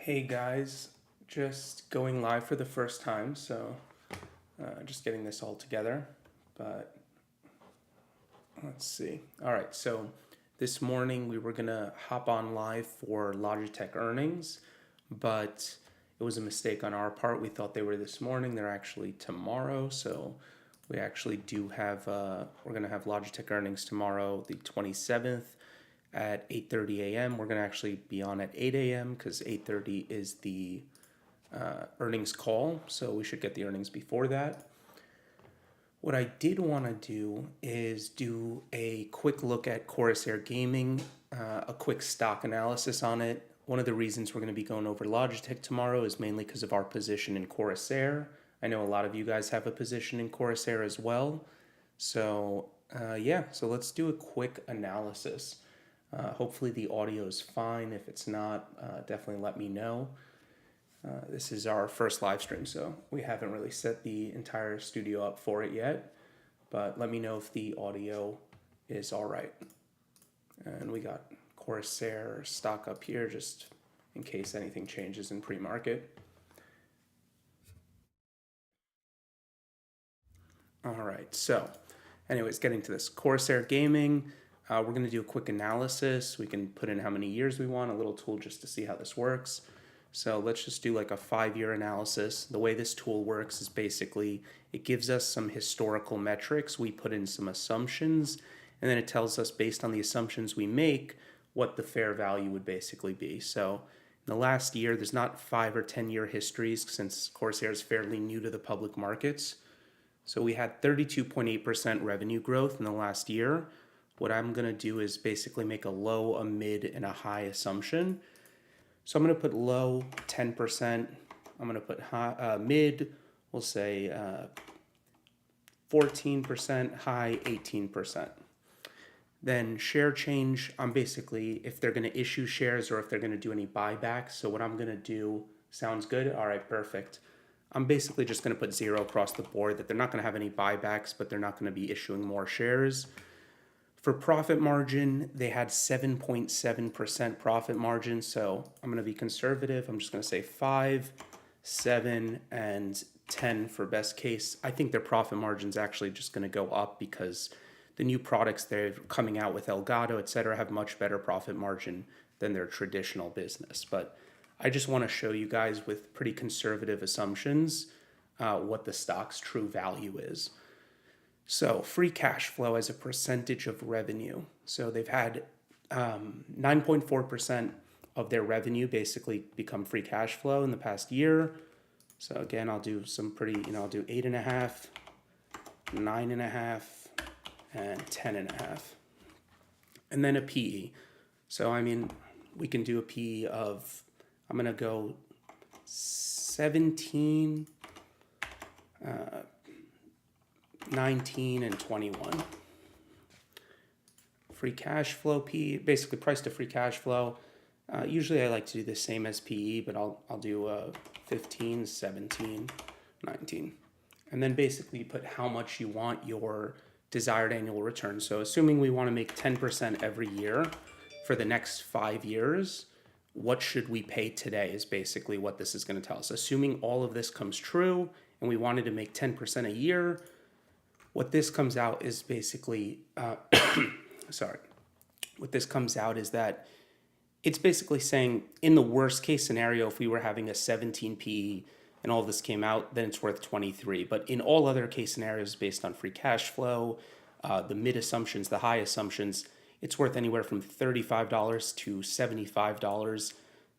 Hey guys, just going live for the first time, so just getting this all together. But let's see. All right, so this morning we were gonna hop on live for Logitech earnings, but it was a mistake on our part. We thought they were this morning. They're actually tomorrow. So we actually do have we're gonna have Logitech earnings tomorrow, the 27th. At 8:30 a.m. We're going to actually be on at 8 a.m. because 8:30 is the earnings call, so we should get the earnings before that. What I did want to do is do a quick look at Corsair Gaming, a quick stock analysis on it. One of the reasons we're going to be going over Logitech tomorrow is mainly because of our position in Corsair. I know a lot of you guys have a position in Corsair as well. So so let's do a quick analysis. Hopefully the audio is fine. If it's not, definitely let me know. This is our first live stream, so we haven't really set the entire studio up for it yet, but let me know if the audio is all right. And we got Corsair Stock up here just in case anything changes in pre-market. All right, so anyways, getting to this Corsair Gaming. We're going to do a quick analysis. We can put in how many years we want, a little tool just to see how this works. So let's just do like a 5-year analysis. The way this tool works is basically it gives us some historical metrics. We put in some assumptions, and then it tells us based on the assumptions we make what the fair value would basically be. So in the last year, there's not 5 or 10-year histories since Corsair is fairly new to the public markets. So we had 32.8% revenue growth in the last year. What I'm going to do is basically make a low, a mid, and a high assumption. So I'm going to put low 10%. I'm going to put high, mid, we'll say 14%, high 18%. Then share change, I'm basically, if they're going to issue shares or if they're going to do any buybacks. So what I'm going to do, sounds good? All right, perfect. I'm basically just going to put 0 across the board, that they're not going to have any buybacks, but they're not going to be issuing more shares. For profit margin, they had 7.7% profit margin, so I'm going to be conservative. I'm just going to say 5, 7, and 10 for best case. I think their profit margin is actually just going to go up because the new products they're coming out with, Elgato, etc., have much better profit margin than their traditional business. But I just want to show you guys with pretty conservative assumptions what the stock's true value is. So free cash flow as a percentage of revenue. So they've had 9.4% of their revenue basically become free cash flow in the past year. So again, I'll do some pretty, I'll do 8.5, 9.5, and 10.5. And then a PE. So I mean, we can do a PE of, I'm gonna go 17, 19, and 21. Free cash flow PE, basically price to free cash flow. Usually I like to do the same as PE, but I'll do 15, 17, 19. And then basically put how much you want your desired annual return. So assuming we want to make 10% every year for the next 5 years, what should we pay today is basically what this is going to tell us. Assuming all of this comes true and we wanted to make 10% a year, what this comes out is basically, what this comes out is that it's basically saying in the worst case scenario, if we were having a 17 PE and all this came out, then it's worth 23. But in all other case scenarios based on free cash flow, the mid assumptions, the high assumptions, it's worth anywhere from $35 to $75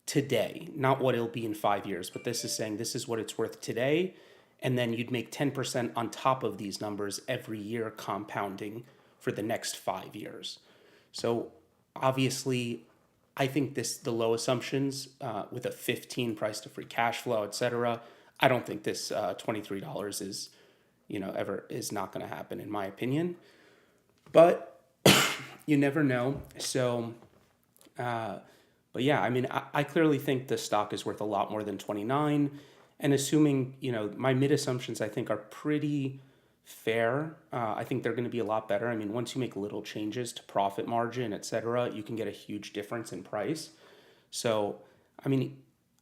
today. Not what it'll be in 5 years, but this is saying this is what it's worth today. And then you'd make 10% on top of these numbers every year compounding for the next 5 years. So obviously, I think the low assumptions with a 15 price to free cash flow, etc. I don't think this $23 is, is not going to happen in my opinion. But you never know. So, but yeah, I mean, I clearly think the stock is worth a lot more than 29. And assuming, my mid assumptions, I think are pretty fair. I think they're going to be a lot better. I mean, once you make little changes to profit margin, et cetera, you can get a huge difference in price. So, I mean,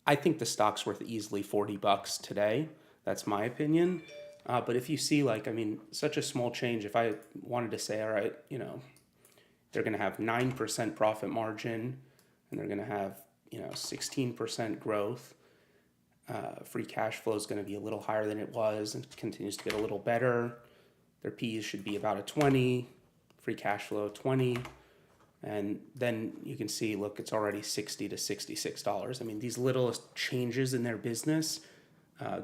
I think the stock's worth easily $40 today. That's my opinion. But if you see, like, I mean, such a small change, if I wanted to say, all right, you know, they're going to have 9% profit margin and they're going to have, you know, 16% growth. Free cash flow is going to be a little higher than it was and continues to get a little better. Their P's should be about a 20, free cash flow 20. And then you can see, look, it's already $60 to $66. I mean, these little changes in their business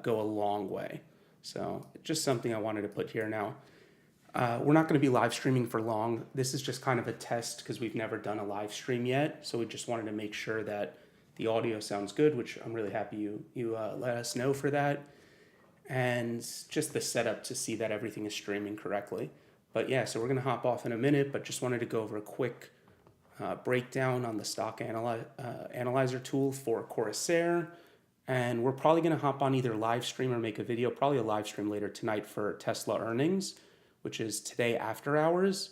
go a long way. So just something I wanted to put here now. We're not going to be live streaming for long. This is just kind of a test because we've never done a live stream yet. So we just wanted to make sure that the audio sounds good, which I'm really happy you let us know for that. And just the setup to see that everything is streaming correctly. But yeah, so we're going to hop off in a minute, but just wanted to go over a quick breakdown on the stock analyzer tool for Corsair. And we're probably going to hop on either live stream or make a video, probably a live stream later tonight for Tesla earnings, which is today after hours.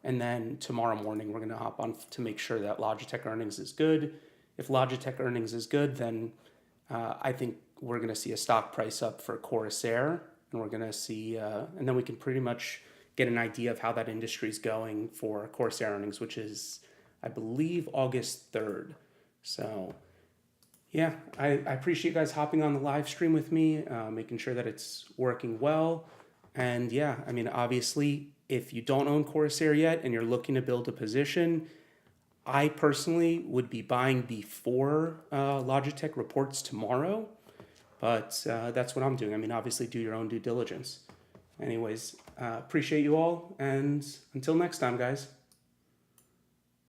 And then tomorrow morning, we're going to hop on to make sure that Logitech earnings is good. If Logitech earnings is good, then I think we're going to see a stock price up for Corsair. And we're going to see, and then we can pretty much get an idea of how that industry is going for Corsair earnings, which is, I believe, August 3rd. So yeah, I appreciate you guys hopping on the live stream with me, making sure that it's working well. And yeah, I mean, obviously, if you don't own Corsair yet and you're looking to build a position, I personally would be buying before Logitech reports tomorrow. But that's what I'm doing. I mean, obviously, do your own due diligence. Anyways, appreciate you all. And until next time, guys.